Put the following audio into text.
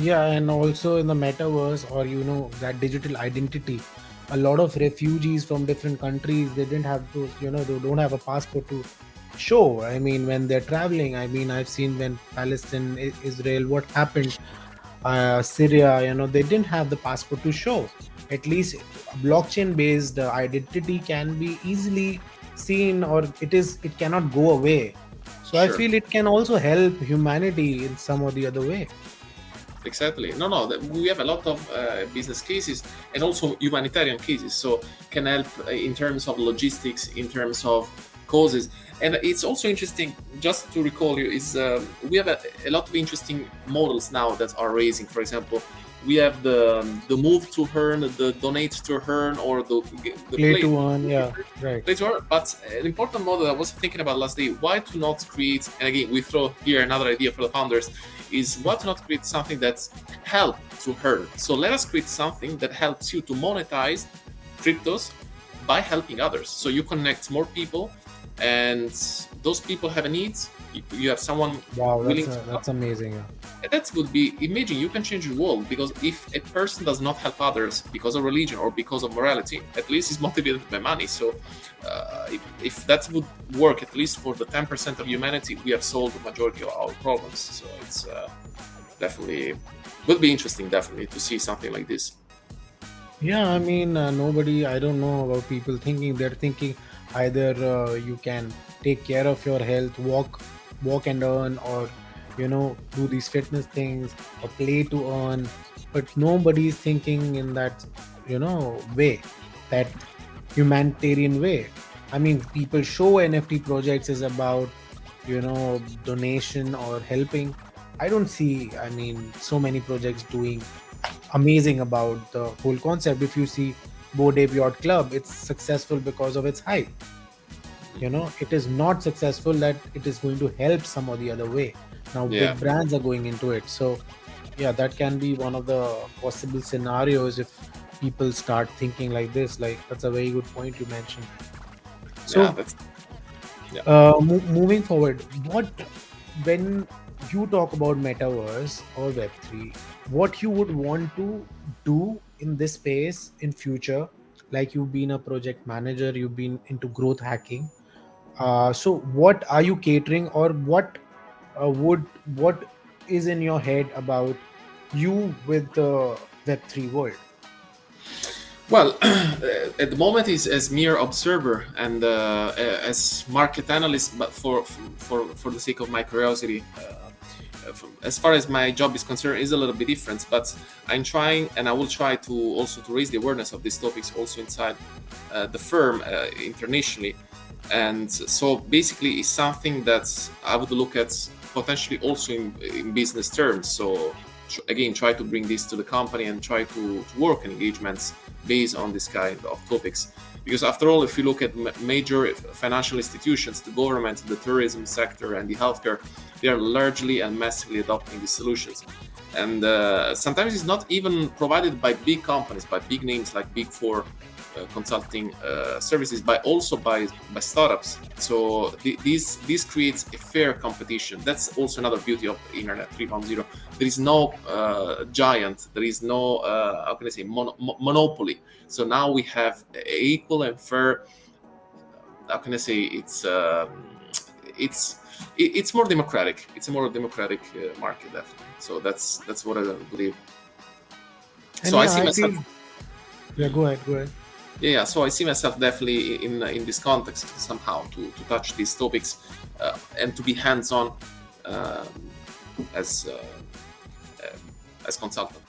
Yeah, and also in the metaverse, or that digital identity, a lot of refugees from different countries, they didn't have those, they don't have a passport to show. I mean, when they're traveling, I mean, I've seen when Palestine, Israel, what happened, Syria, they didn't have the passport to show. At least blockchain based identity can be easily seen, or it cannot go away. So I Sure. feel it can also help humanity in some or the other way. Exactly. No. We have a lot of business cases and also humanitarian cases. So can help in terms of logistics, in terms of causes. And it's also interesting, just to recall you, is we have a lot of interesting models now that are raising. For example, we have the move to earn, the donate to earn, or the Play play. to earn, yeah, right. Later, but an important model I was thinking about last day, why to not create, and again, we throw here another idea for the founders, is why to not create something that's help to earn. So let us create something that helps you to monetize cryptos by helping others. So you connect more people, and those people have a need. You have someone Wow, willing to help. that's amazing. Yeah. That would be, imagine you can change the world, because if a person does not help others because of religion or because of morality, at least he's motivated by money. So if that would work, at least for the 10% of humanity, we have solved the majority of our problems. So it's definitely would be interesting, definitely, to see something like this. Yeah, I mean, nobody, I don't know about people thinking, they're thinking either you can take care of your health, walk and earn, or, do these fitness things, or play to earn. But nobody's thinking in that, way, that humanitarian way. I mean, people show NFT projects is about, donation or helping. I don't see, I mean, so many projects doing amazing about the whole concept. If you see Bored Ape Yacht Club, it's successful because of its hype. It is not successful that it is going to help some or the other way. Now Yeah. big brands are going into it. So yeah, that can be one of the possible scenarios if people start thinking like this. Like, that's a very good point you mentioned. Yeah, So that's yeah. moving forward, what when you talk about metaverse or web3, what you would want to do in this space in future? Like, you've been a project manager, you've been into growth hacking. So what are you catering, or what is in your head about you with the web3 world? Well, at the moment is as mere observer and as market analyst, but for the sake of my curiosity, as far as my job is concerned, is a little bit different. But I'm trying, and I will try to also to raise the awareness of these topics also inside the firm internationally. And so basically, it's something that I would look at potentially also in business terms. So again, try to bring this to the company and try to work on engagements based on this kind of topics. Because after all, if you look at major financial institutions, the government, the tourism sector, and the healthcare, they are largely and massively adopting these solutions. And sometimes it's not even provided by big companies, by big names like Big Four consulting services, but also by startups. So this creates a fair competition. That's also another beauty of Internet 3.0. There is no giant. There is no how can I say monopoly. So now we have equal and fair. How can I say it's it's more democratic. It's a more democratic market, definitely. So that's what I believe. And So I yeah, see I myself. feel, yeah, go ahead. Yeah, so I see myself definitely in this context somehow to touch these topics and to be hands-on um, as uh, as consultant.